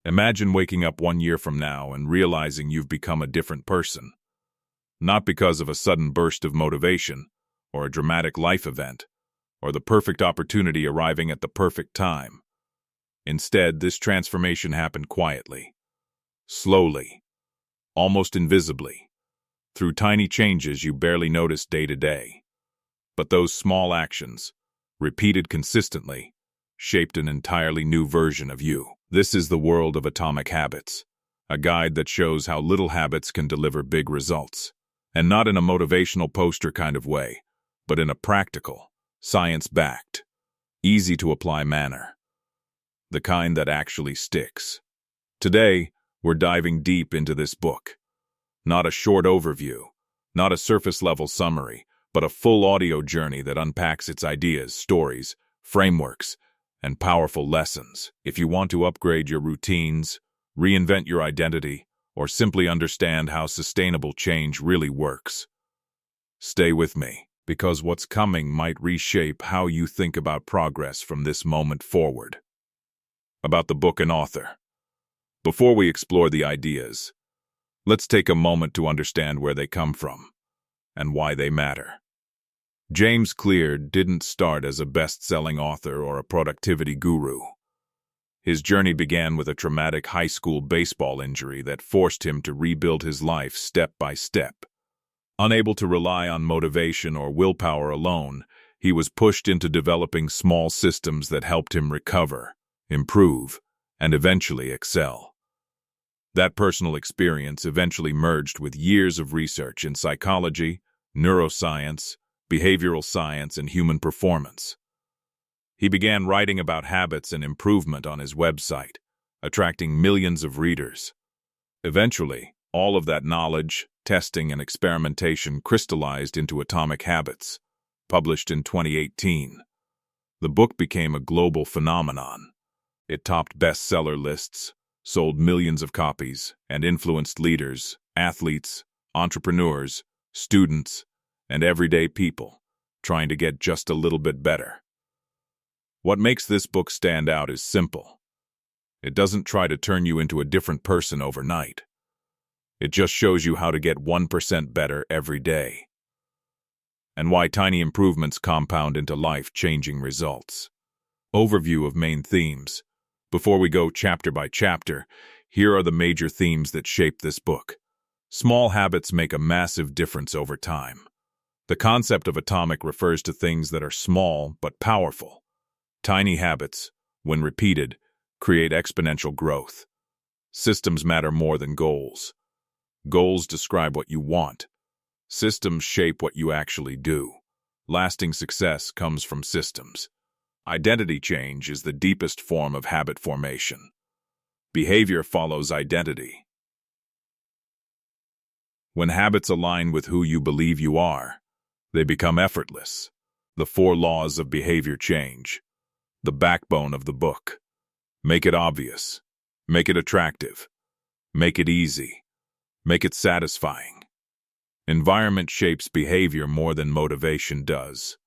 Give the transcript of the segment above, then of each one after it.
Imagine waking up 1 year from now and realizing you've become a different person. Not because of a sudden burst of motivation, or a dramatic life event, or the perfect opportunity arriving at the perfect time. Instead, this transformation happened quietly, slowly, almost invisibly, through tiny changes you barely notice day to day. But those small actions, repeated consistently, shaped an entirely new version of you. This is the world of Atomic Habits, a guide that shows how little habits can deliver big results. And not in a motivational poster kind of way, but in a practical, science-backed, easy-to-apply manner. The kind that actually sticks. Today, we're diving deep into this book. Not a short overview, not a surface-level summary, but a full audio journey that unpacks its ideas, stories, frameworks, and powerful lessons. If you want to upgrade your routines, reinvent your identity, or simply understand how sustainable change really works, stay with me, because what's coming might reshape how you think about progress from this moment forward. About the book and author. Before we explore the ideas, let's take a moment to understand where they come from and why they matter. James Clear didn't start as a best-selling author or a productivity guru. His journey began with a traumatic high school baseball injury that forced him to rebuild his life step by step. Unable to rely on motivation or willpower alone, he was pushed into developing small systems that helped him recover, improve, and eventually excel. That personal experience eventually merged with years of research in psychology, neuroscience, behavioral science, and human performance. He began writing about habits and improvement on his website, attracting millions of readers. Eventually, all of that knowledge, testing, and experimentation crystallized into Atomic Habits, published in 2018. The book became a global phenomenon. It topped bestseller lists, sold millions of copies, and influenced leaders, athletes, entrepreneurs, students, and everyday people trying to get just a little bit better. What makes this book stand out is simple. It doesn't try to turn you into a different person overnight. It just shows you how to get 1% better every day, and why tiny improvements compound into life-changing results. Overview of main themes. Before we go chapter by chapter, here are the major themes that shape this book. Small habits make a massive difference over time. The concept of atomic refers to things that are small but powerful. Tiny habits, when repeated, create exponential growth. Systems matter more than goals. Goals describe what you want. Systems shape what you actually do. Lasting success comes from systems. Identity change is the deepest form of habit formation. Behavior follows identity. When habits align with who you believe you are, they become effortless. The 4 laws of behavior change. The backbone of the book. Make it obvious. Make it attractive. Make it easy. Make it satisfying. Environment shapes behavior more than motivation does.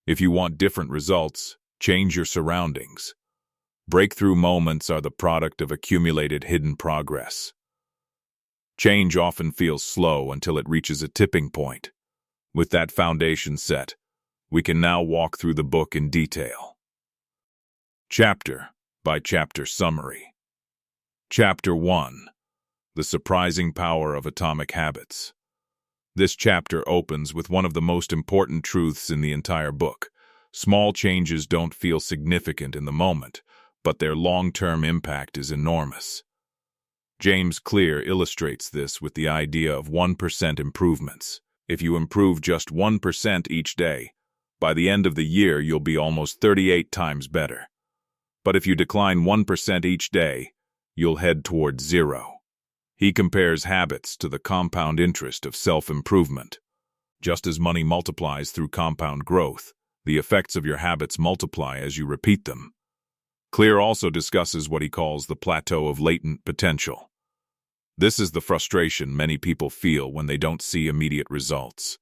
If you want different results, change your surroundings. Breakthrough moments are the product of accumulated hidden progress. Change often feels slow until it reaches a tipping point. With that foundation set, we can now walk through the book in detail. Chapter by chapter summary. Chapter 1. The Surprising Power of Atomic Habits. This chapter opens with one of the most important truths in the entire book. Small changes don't feel significant in the moment, but their long-term impact is enormous. James Clear illustrates this with the idea of 1% improvements. If you improve just 1% each day, by the end of the year you'll be almost 38 times better. But if you decline 1% each day, you'll head towards 0. He compares habits to the compound interest of self-improvement. Just as money multiplies through compound growth, the effects of your habits multiply as you repeat them. Clear also discusses what he calls the Plateau of Latent Potential. This is the frustration many people feel when they don't see immediate results.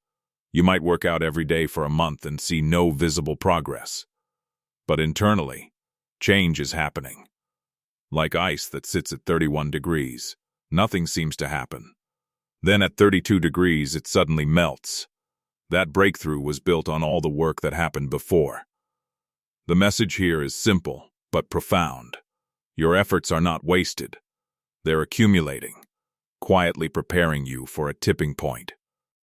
You might work out every day for a month and see no visible progress. But internally, change is happening. like ice that sits at 31 degrees. Nothing seems to happen. Then at 32 degrees, it suddenly melts. That breakthrough was built on all the work that happened before. The message here is simple, but profound. Your efforts are not wasted. They're accumulating, quietly preparing you for a tipping point.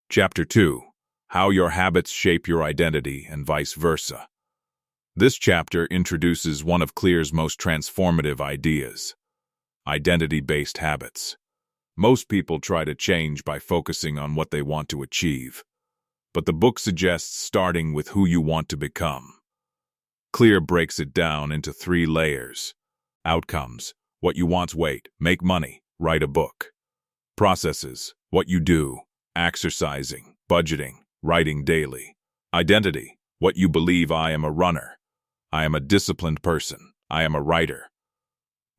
Chapter 2. How your habits shape your identity and vice versa. This chapter introduces one of Clear's most transformative ideas: identity-based habits. Most people try to change by focusing on what they want to achieve, but the book suggests starting with who you want to become. Clear breaks it down into 3 layers. Outcomes: what you want, wait, make money, write a book. Processes: what you do, exercising, budgeting, writing daily. Identity: what you believe. I am a runner. I am a disciplined person. I am a writer.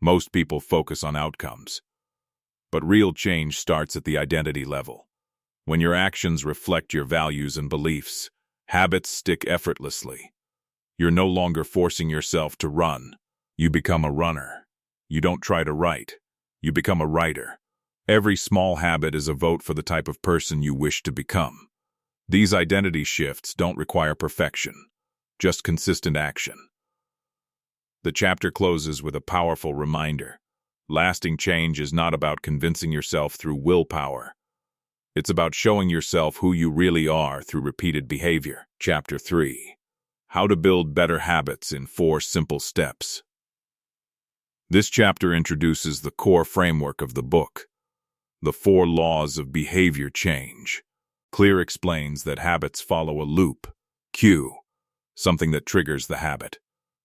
Most people focus on outcomes, but real change starts at the identity level. When your actions reflect your values and beliefs, habits stick effortlessly. You're no longer forcing yourself to run. You become a runner. You don't try to write. You become a writer. Every small habit is a vote for the type of person you wish to become. These identity shifts don't require perfection, just consistent action. The chapter closes with a powerful reminder. Lasting change is not about convincing yourself through willpower. It's about showing yourself who you really are through repeated behavior. Chapter 3. How to build better habits in 4 simple steps. This chapter introduces the core framework of the book, the 4 laws of behavior change. Clear explains that habits follow a loop. Cue: something that triggers the habit.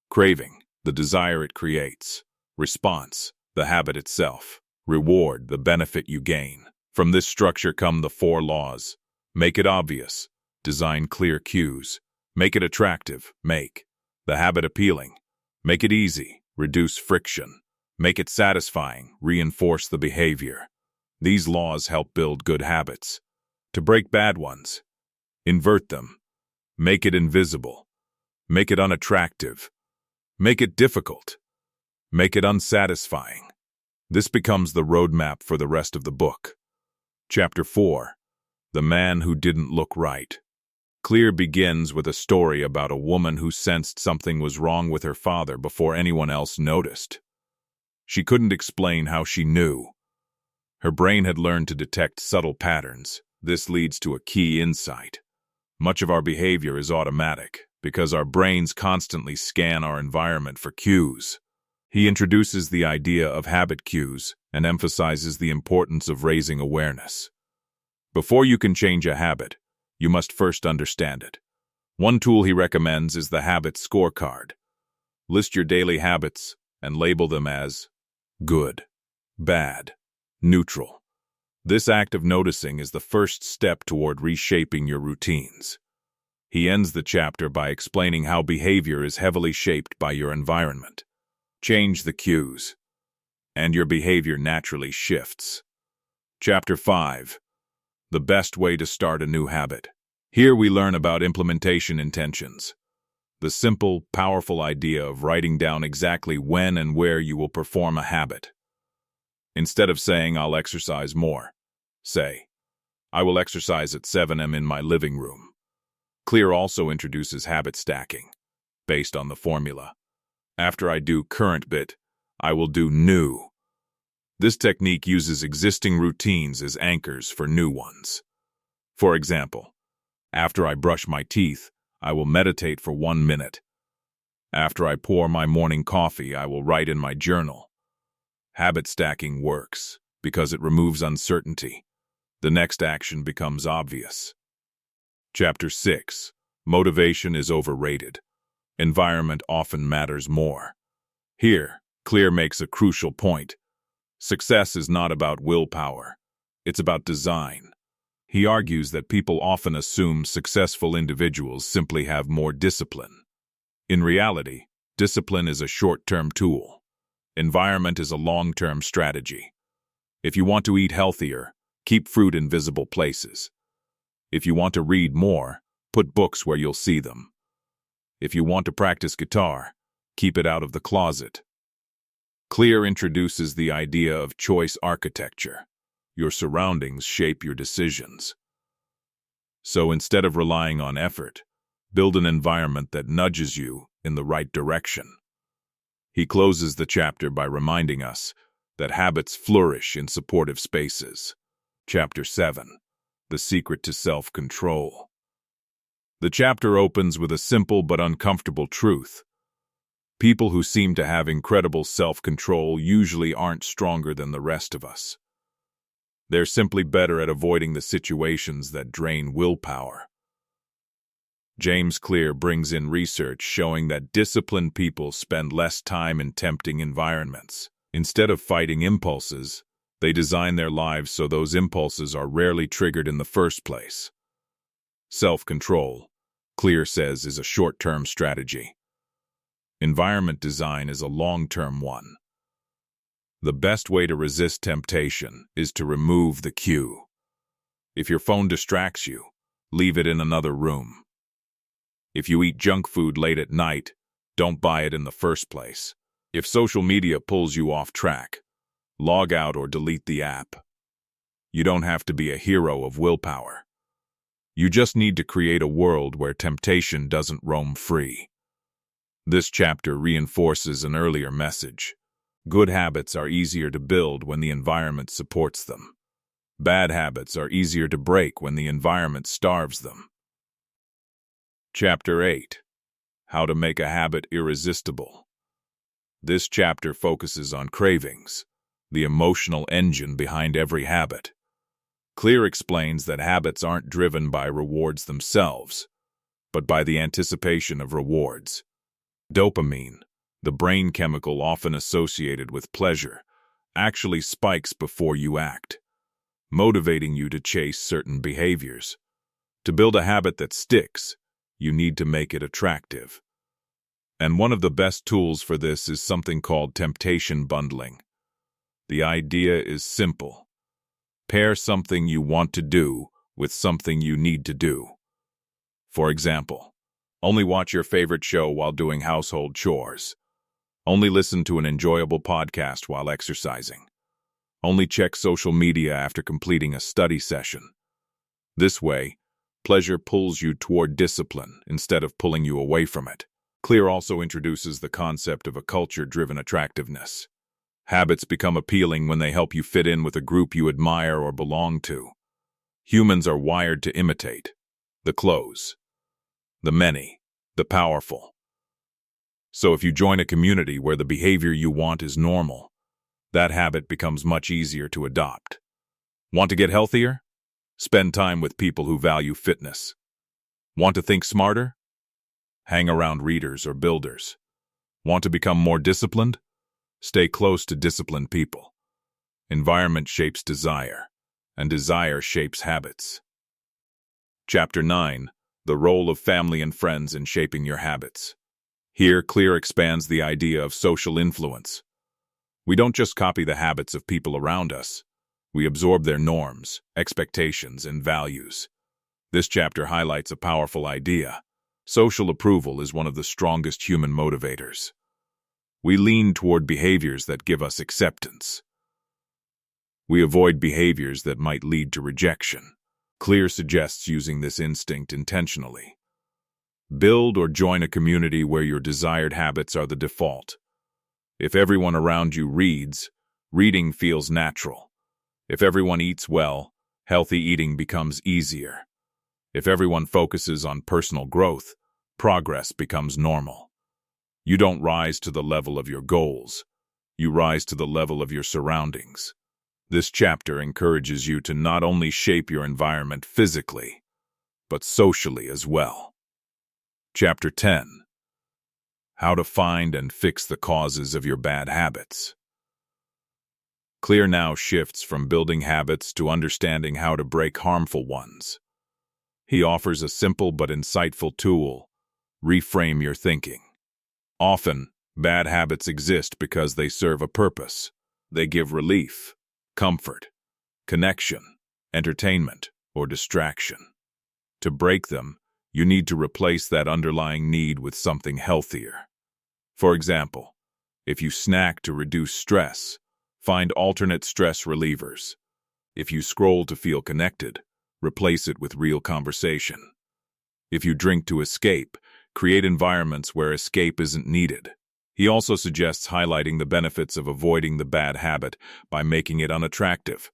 Craving: the desire it creates. Response: the habit itself. Reward: the benefit you gain. From this structure come the 4 laws. Make it obvious. Design clear cues. Make it attractive. Make the habit appealing. Make it easy. Reduce friction. Make it satisfying. Reinforce the behavior. These laws help build good habits. To break bad ones: invert them. Make it invisible. Make it unattractive. Make it difficult. Make it unsatisfying. This becomes the roadmap for the rest of the book. Chapter 4. The Man Who Didn't Look Right. Clear begins with a story about a woman who sensed something was wrong with her father before anyone else noticed. She couldn't explain how she knew. Her brain had learned to detect subtle patterns. This leads to a key insight. Much of our behavior is automatic because our brains constantly scan our environment for cues. He introduces the idea of habit cues and emphasizes the importance of raising awareness. Before you can change a habit, you must first understand it. One tool he recommends is the habit scorecard. List your daily habits and label them as good, bad, neutral. This act of noticing is the first step toward reshaping your routines. He ends the chapter by explaining how behavior is heavily shaped by your environment. Change the cues, and your behavior naturally shifts. Chapter 5. The best way to start a new habit. Here we learn about implementation intentions. The simple, powerful idea of writing down exactly when and where you will perform a habit. Instead of saying, "I'll exercise more," say, "I will exercise at 7 a.m. in my living room." Clear also introduces habit stacking, based on the formula: after I do current bit, I will do new. This technique uses existing routines as anchors for new ones. For example, after I brush my teeth, I will meditate for 1 minute. After I pour my morning coffee, I will write in my journal. Habit stacking works because it removes uncertainty. The next action becomes obvious. Chapter 6. Motivation is overrated. Environment often matters more. Here, Clear makes a crucial point. Success is not about willpower. It's about design. He argues that people often assume successful individuals simply have more discipline. In reality, discipline is a short-term tool. Environment is a long-term strategy. If you want to eat healthier, keep fruit in visible places. If you want to read more, put books where you'll see them. If you want to practice guitar, keep it out of the closet. Clear introduces the idea of choice architecture. Your surroundings shape your decisions. So instead of relying on effort, build an environment that nudges you in the right direction. He closes the chapter by reminding us that habits flourish in supportive spaces. Chapter 7. The Secret to Self-Control. The chapter opens with a simple but uncomfortable truth. People who seem to have incredible self-control usually aren't stronger than the rest of us. They're simply better at avoiding the situations that drain willpower. James Clear brings in research showing that disciplined people spend less time in tempting environments. Instead of fighting impulses, they design their lives so those impulses are rarely triggered in the first place. Self-control, Clear says, is a short-term strategy. Environment design is a long-term one. The best way to resist temptation is to remove the cue. If your phone distracts you, leave it in another room. If you eat junk food late at night, don't buy it in the first place. If social media pulls you off track, log out or delete the app. You don't have to be a hero of willpower. You just need to create a world where temptation doesn't roam free. This chapter reinforces an earlier message. Good habits are easier to build when the environment supports them. Bad habits are easier to break when the environment starves them. Chapter 8. How to Make a Habit Irresistible. This chapter focuses on cravings, the emotional engine behind every habit. Clear explains that habits aren't driven by rewards themselves, but by the anticipation of rewards. Dopamine, the brain chemical often associated with pleasure, actually spikes before you act, motivating you to chase certain behaviors. To build a habit that sticks, you need to make it attractive. And one of the best tools for this is something called temptation bundling. The idea is simple. Pair something you want to do with something you need to do. For example, only watch your favorite show while doing household chores. Only listen to an enjoyable podcast while exercising. Only check social media after completing a study session. This way, pleasure pulls you toward discipline instead of pulling you away from it. Clear also introduces the concept of a culture-driven attractiveness. Habits become appealing when they help you fit in with a group you admire or belong to. Humans are wired to imitate the close, the many, the powerful. So if you join a community where the behavior you want is normal, that habit becomes much easier to adopt. Want to get healthier? Spend time with people who value fitness. Want to think smarter? Hang around readers or builders. Want to become more disciplined? Stay close to disciplined people. Environment shapes desire, and desire shapes habits. Chapter 9. The Role of Family and Friends in Shaping Your Habits. Here, Clear expands the idea of social influence. We don't just copy the habits of people around us. We absorb their norms, expectations, and values. This chapter highlights a powerful idea. Social approval is one of the strongest human motivators. We lean toward behaviors that give us acceptance. We avoid behaviors that might lead to rejection. Clear suggests using this instinct intentionally. Build or join a community where your desired habits are the default. If everyone around you reads, reading feels natural. If everyone eats well, healthy eating becomes easier. If everyone focuses on personal growth, progress becomes normal. You don't rise to the level of your goals. You rise to the level of your surroundings. This chapter encourages you to not only shape your environment physically, but socially as well. Chapter 10. How to Find and Fix the Causes of Your Bad Habits. Clear now shifts from building habits to understanding how to break harmful ones. He offers a simple but insightful tool: reframe your thinking. Often, bad habits exist because they serve a purpose. They give relief, comfort, connection, entertainment, or distraction. To break them, you need to replace that underlying need with something healthier. For example, If you snack to reduce stress, find alternate stress relievers. If you scroll to feel connected, replace it with real conversation. If you drink to escape, create environments where escape isn't needed. He also suggests highlighting the benefits of avoiding the bad habit by making it unattractive.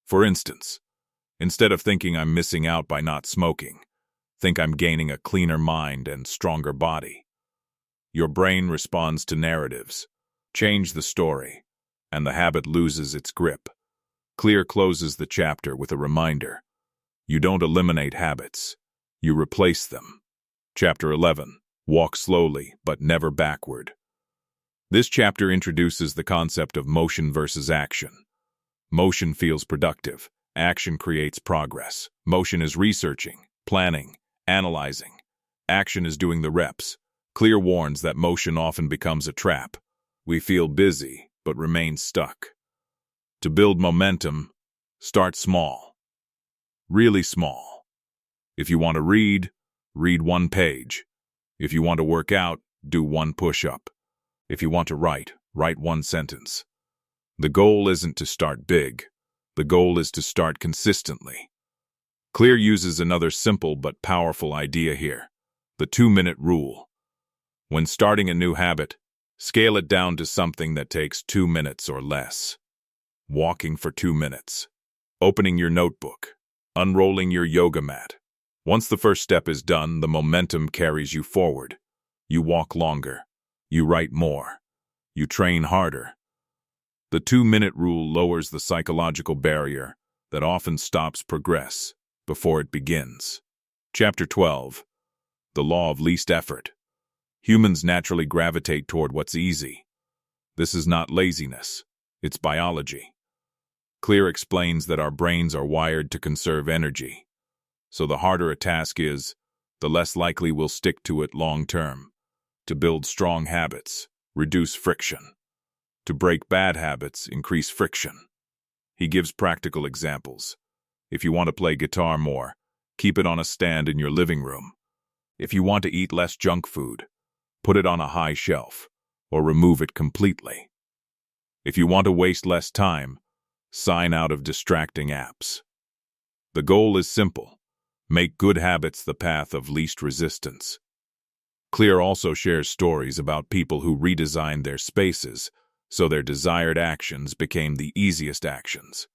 For instance, instead of thinking I'm missing out by not smoking, think I'm gaining a cleaner mind and stronger body. Your brain responds to narratives. Change the story, and the habit loses its grip. Clear closes the chapter with a reminder. You don't eliminate habits, you replace them. Chapter 11. Walk slowly, but never backward. This chapter introduces the concept of motion versus action. Motion feels productive. Action creates progress. Motion is researching, planning, analyzing. Action is doing the reps. Clear warns that motion often becomes a trap. We feel busy, but remain stuck. To build momentum, start small. Really small. If you want to read 1 page. If you want to work out, do 1 push-up. If you want to write 1 sentence. The goal isn't to start big. The goal is to start consistently. Clear uses another simple but powerful idea here, the 2-minute rule. When starting a new habit, scale it down to something that takes 2 minutes or less. Walking for 2 minutes. Opening your notebook. Unrolling your yoga mat. Once the first step is done, the momentum carries you forward. You walk longer. You write more. You train harder. The 2-minute rule lowers the psychological barrier that often stops progress before it begins. Chapter 12. The Law of Least Effort. Humans naturally gravitate toward what's easy. This is not laziness. It's biology. Clear explains that our brains are wired to conserve energy. So the harder a task is, the less likely we'll stick to it long term. To build strong habits, reduce friction. To break bad habits, increase friction. He gives practical examples. If you want to play guitar more, keep it on a stand in your living room. If you want to eat less junk food, put it on a high shelf, or remove it completely. If you want to waste less time, sign out of distracting apps. The goal is simple. Make good habits the path of least resistance. Clear also shares stories about people who redesigned their spaces so their desired actions became the easiest actions.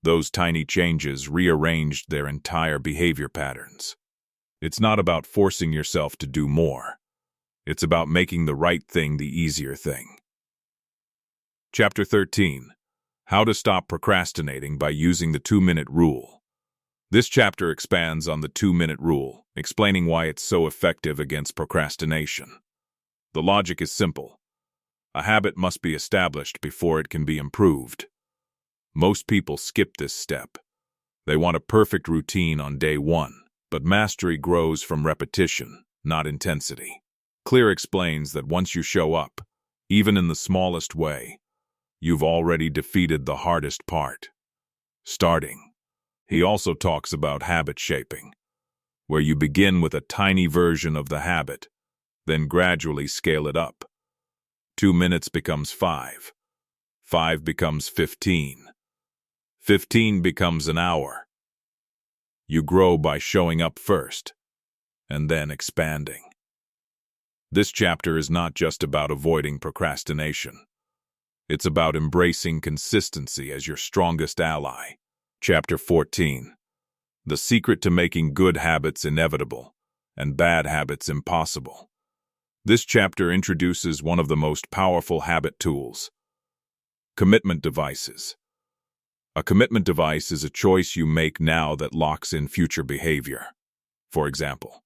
Those tiny changes rearranged their entire behavior patterns. It's not about forcing yourself to do more. It's about making the right thing the easier thing. Chapter 13. How to stop procrastinating by using the 2-minute rule. This chapter expands on the 2-minute rule, explaining why it's so effective against procrastination. The logic is simple. A habit must be established before it can be improved. Most people skip this step. They want a perfect routine on day 1, but mastery grows from repetition, not intensity. Clear explains that once you show up, even in the smallest way, you've already defeated the hardest part. Starting. He also talks about habit shaping, where you begin with a tiny version of the habit, then gradually scale it up. 2 minutes becomes 5. 5 becomes 15. 15 becomes an hour. You grow by showing up first, and then expanding. This chapter is not just about avoiding procrastination. It's about embracing consistency as your strongest ally. Chapter 14. The secret to making good habits inevitable and bad habits impossible. This chapter introduces one of the most powerful habit tools. Commitment devices. A commitment device is a choice you make now that locks in future behavior. For example,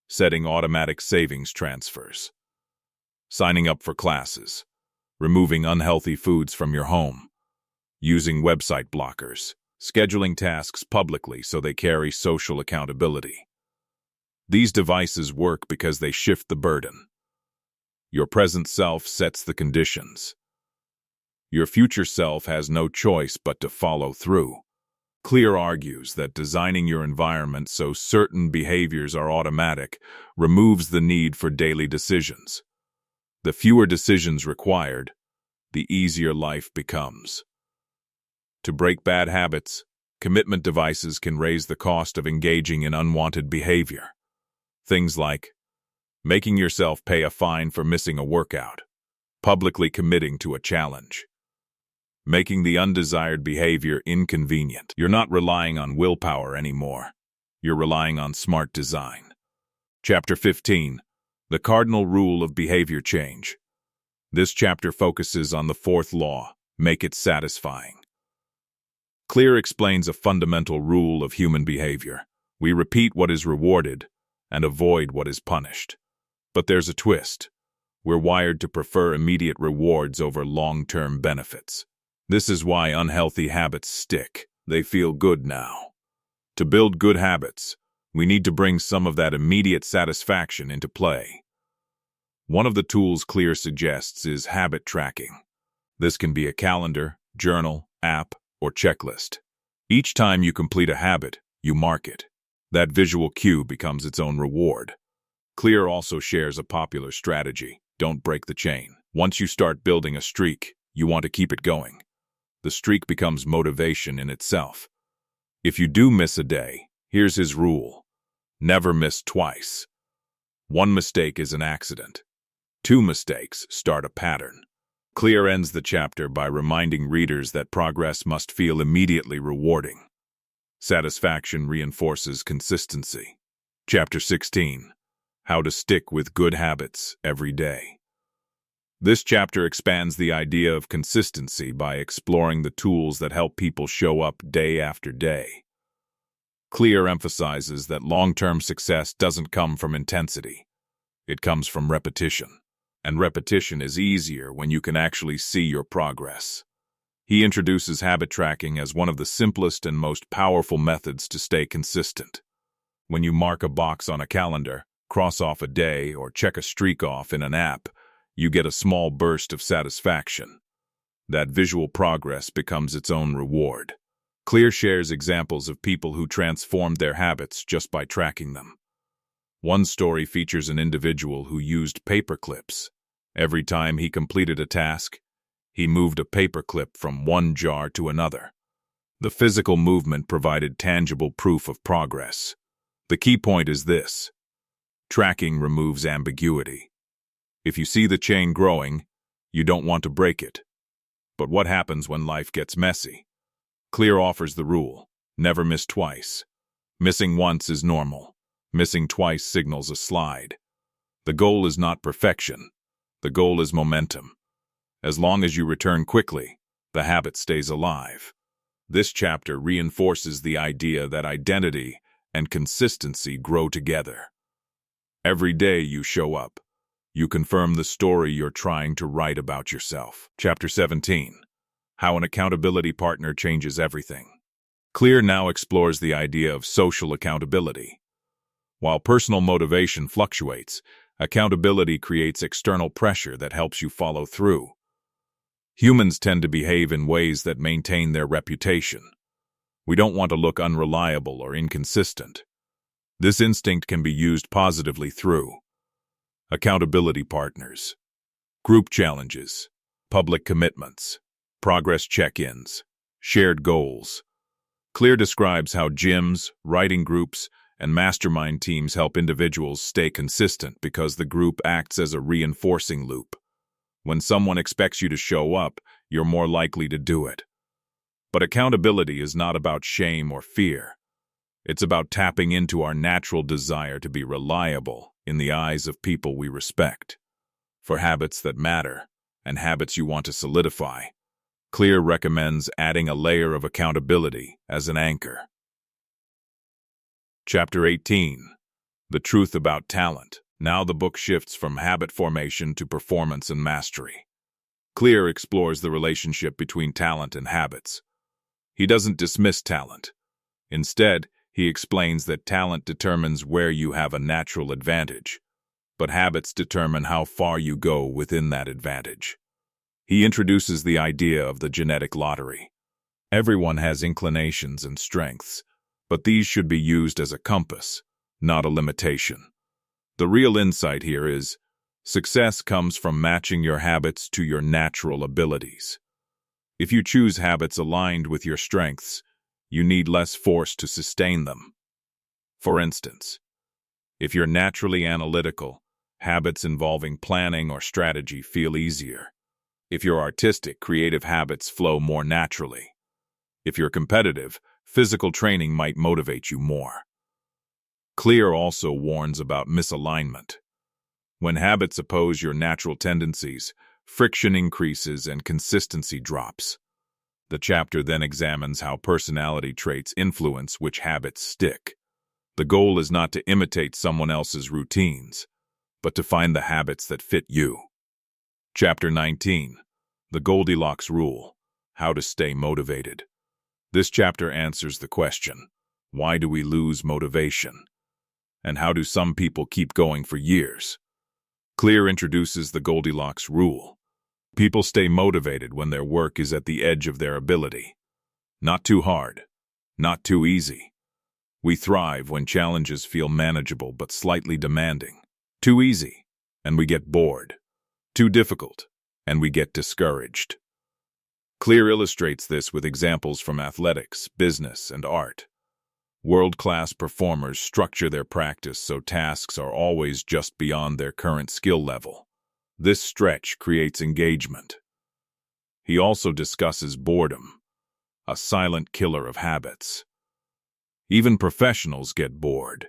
setting automatic savings transfers, signing up for classes, removing unhealthy foods from your home, using website blockers, scheduling tasks publicly so they carry social accountability. These devices work because they shift the burden. Your present self sets the conditions. Your future self has no choice but to follow through. Clear argues that designing your environment so certain behaviors are automatic removes the need for daily decisions. The fewer decisions required, the easier life becomes. To break bad habits, commitment devices can raise the cost of engaging in unwanted behavior. Things like making yourself pay a fine for missing a workout, publicly committing to a challenge, making the undesired behavior inconvenient. You're not relying on willpower anymore. You're relying on smart design. Chapter 15. The Cardinal Rule of Behavior Change. This chapter focuses on the fourth law, make it satisfying. Clear explains a fundamental rule of human behavior. We repeat what is rewarded and avoid what is punished. But there's a twist. We're wired to prefer immediate rewards over long-term benefits. This is why unhealthy habits stick. They feel good now. To build good habits, we need to bring some of that immediate satisfaction into play. One of the tools Clear suggests is habit tracking. This can be a calendar, journal, app, or checklist. Each time you complete a habit, you mark it. That visual cue becomes its own reward. Clear also shares a popular strategy. Don't break the chain. Once you start building a streak, you want to keep it going. The streak becomes motivation in itself. If you do miss a day, here's his rule. Never miss twice. One mistake is an accident. 2 mistakes start a pattern. Clear ends the chapter by reminding readers that progress must feel immediately rewarding. Satisfaction reinforces consistency. Chapter 16. How to Stick with Good Habits Every Day. This chapter expands the idea of consistency by exploring the tools that help people show up day after day. Clear emphasizes that long-term success doesn't come from intensity. It comes from repetition. And repetition is easier when you can actually see your progress. He introduces habit tracking as one of the simplest and most powerful methods to stay consistent. When you mark a box on a calendar, cross off a day, or check a streak off in an app, you get a small burst of satisfaction. That visual progress becomes its own reward. Clear shares examples of people who transformed their habits just by tracking them. One story features an individual who used paper clips. Every time he completed a task, he moved a paper clip from one jar to another. The physical movement provided tangible proof of progress. The key point is this: tracking removes ambiguity. If you see the chain growing, you don't want to break it. But what happens when life gets messy? Clear offers the rule: never miss twice. Missing once is normal. Missing twice signals a slide. The goal is not perfection. The goal is momentum. As long as you return quickly, the habit stays alive. This chapter reinforces the idea that identity and consistency grow together. Every day you show up, you confirm the story you're trying to write about yourself. Chapter 17. How an Accountability Partner Changes Everything. Clear now explores the idea of social accountability. While personal motivation fluctuates, accountability creates external pressure that helps you follow through. Humans tend to behave in ways that maintain their reputation. We don't want to look unreliable or inconsistent. This instinct can be used positively through accountability partners, group challenges, public commitments, progress check-ins, shared goals. Clear describes how gyms, writing groups, and mastermind teams help individuals stay consistent because the group acts as a reinforcing loop. When someone expects you to show up, you're more likely to do it. But accountability is not about shame or fear. It's about tapping into our natural desire to be reliable in the eyes of people we respect. For habits that matter, and habits you want to solidify, Clear recommends adding a layer of accountability as an anchor. Chapter 18. The Truth About Talent. Now the book shifts from habit formation to performance and mastery. Clear explores the relationship between talent and habits. He doesn't dismiss talent. Instead, he explains that talent determines where you have a natural advantage, but habits determine how far you go within that advantage. He introduces the idea of the genetic lottery. Everyone has inclinations and strengths, but these should be used as a compass, not a limitation. The real insight here is, Success comes from matching your habits to your natural abilities. If you choose habits aligned with your strengths, you need less force to sustain them. For instance, if you're naturally analytical, habits involving planning or strategy feel easier. If you're artistic, creative habits flow more naturally. If you're competitive, physical training might motivate you more. Clear also warns about misalignment. When habits oppose your natural tendencies, friction increases and consistency drops. The chapter then examines how personality traits influence which habits stick. The goal is not to imitate someone else's routines, but to find the habits that fit you. Chapter 19. The Goldilocks Rule: How to Stay Motivated. This chapter answers the question, why do we lose motivation? And how do some people keep going for years? Clear introduces the Goldilocks Rule. People stay motivated when their work is at the edge of their ability. Not too hard, not too easy. We thrive when challenges feel manageable but slightly demanding. Too easy, and we get bored. Too difficult, and we get discouraged. Clear illustrates this with examples from athletics, business, and art. World-class performers structure their practice so tasks are always just beyond their current skill level. This stretch creates engagement. He also discusses boredom, a silent killer of habits. Even professionals get bored.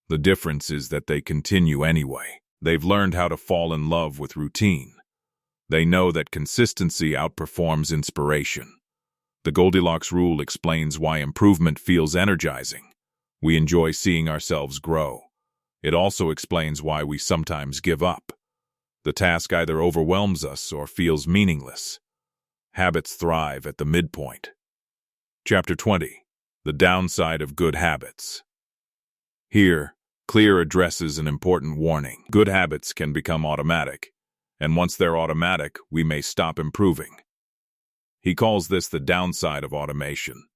The difference is that they continue anyway. They've learned how to fall in love with routine. They know that consistency outperforms inspiration. The Goldilocks Rule explains why improvement feels energizing. We enjoy seeing ourselves grow. It also explains why we sometimes give up. The task either overwhelms us or feels meaningless. Habits thrive at the midpoint. Chapter 20. The Downside of Good Habits. Here, Clear addresses an important warning. Good habits can become automatic, and once they're automatic, we may stop improving. He calls this the downside of automation.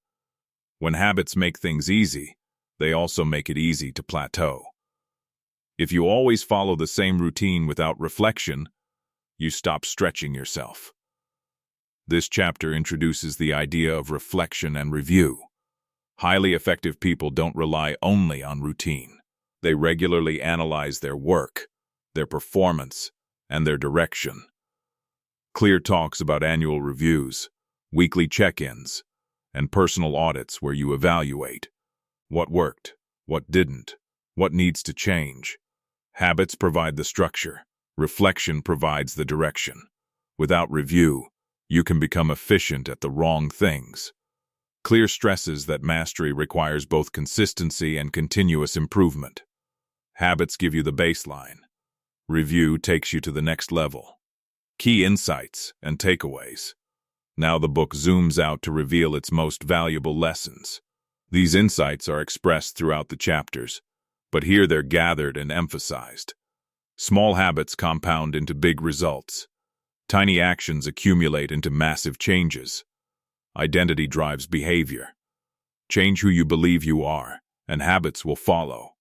When habits make things easy, they also make it easy to plateau. If you always follow the same routine without reflection, you stop stretching yourself. This chapter introduces the idea of reflection and review. Highly effective people don't rely only on routine. They regularly analyze their work, their performance, and their direction. Clear talks about annual reviews, weekly check-ins, and personal audits where you evaluate what worked, what didn't, what needs to change. Habits provide the structure. Reflection provides the direction. Without review, you can become efficient at the wrong things. Clear stresses that mastery requires both consistency and continuous improvement. Habits give you the baseline. Review takes you to the next level. Key insights and takeaways. Now the book zooms out to reveal its most valuable lessons. These insights are expressed throughout the chapters, but here they're gathered and emphasized. Small habits compound into big results. Tiny actions accumulate into massive changes. Identity drives behavior. Change who you believe you are, and habits will follow.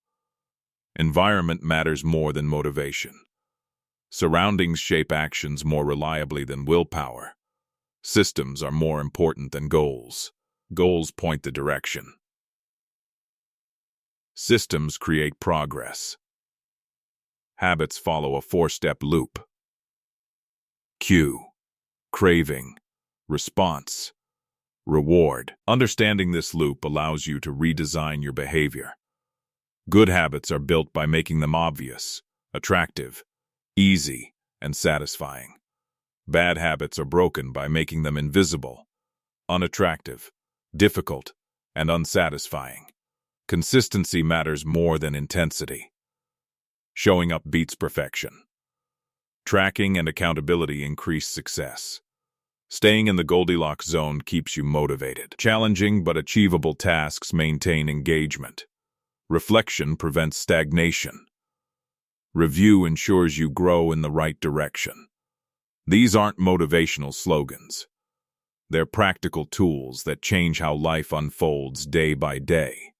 Environment matters more than motivation. Surroundings shape actions more reliably than willpower. Systems are more important than goals. Goals point the direction. Systems create progress. Habits follow a four-step loop. Cue, craving, response, reward. Understanding this loop allows you to redesign your behavior. Good habits are built by making them obvious, attractive, easy, and satisfying. Bad habits are broken by making them invisible, unattractive, difficult, and unsatisfying. Consistency matters more than intensity. Showing up beats perfection. Tracking and accountability increase success. Staying in the Goldilocks zone keeps you motivated. Challenging but achievable tasks maintain engagement. Reflection prevents stagnation. Review ensures you grow in the right direction. These aren't motivational slogans. They're practical tools that change how life unfolds day by day.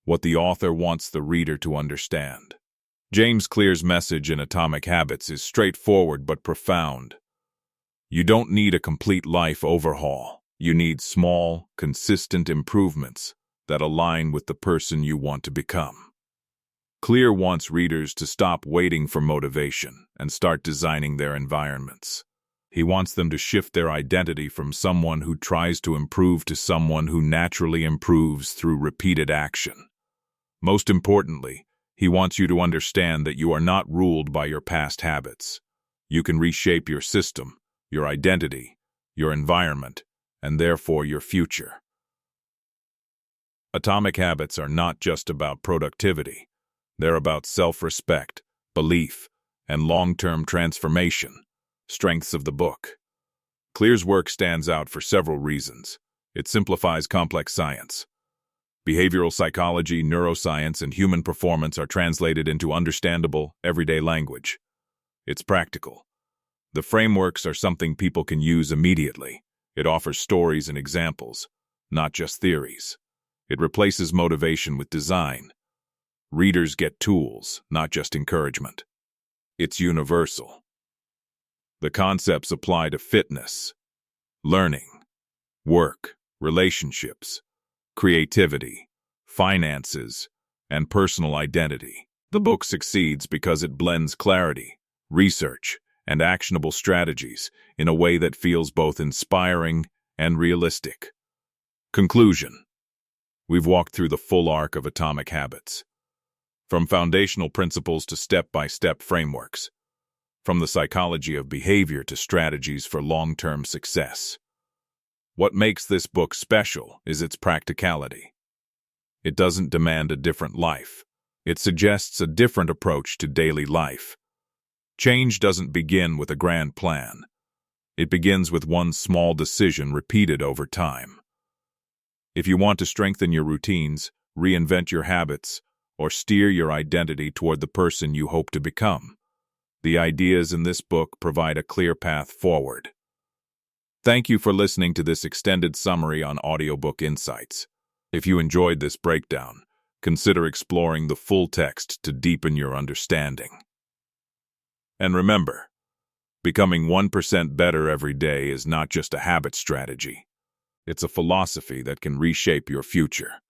What the author wants the reader to understand. James Clear's message in Atomic Habits is straightforward but profound. You don't need a complete life overhaul. You need small, consistent improvements that align with the person you want to become. Clear wants readers to stop waiting for motivation and start designing their environments. He wants them to shift their identity from someone who tries to improve to someone who naturally improves through repeated action. Most importantly, he wants you to understand that you are not ruled by your past habits. You can reshape your system, your identity, your environment, and therefore your future. Atomic Habits are not just about productivity. They're about self-respect, belief, and long-term transformation. Strengths of the book. Clear's work stands out for several reasons. It simplifies complex science. Behavioral psychology, neuroscience, and human performance are translated into understandable, everyday language. It's practical. The frameworks are something people can use immediately. It offers stories and examples, not just theories. It replaces motivation with design. Readers get tools, not just encouragement. It's universal. The concepts apply to fitness, learning, work, relationships, creativity, finances, and personal identity. The book succeeds because it blends clarity, research, and actionable strategies in a way that feels both inspiring and realistic. Conclusion. We've walked through the full arc of Atomic Habits. From foundational principles to step-by-step frameworks. From the psychology of behavior to strategies for long-term success. What makes this book special is its practicality. It doesn't demand a different life. It suggests a different approach to daily life. Change doesn't begin with a grand plan. It begins with one small decision repeated over time. If you want to strengthen your routines, reinvent your habits, or steer your identity toward the person you hope to become, the ideas in this book provide a clear path forward. Thank you for listening to this extended summary on Audiobook Insights. If you enjoyed this breakdown, consider exploring the full text to deepen your understanding. And remember, becoming 1% better every day is not just a habit strategy. It's a philosophy that can reshape your future.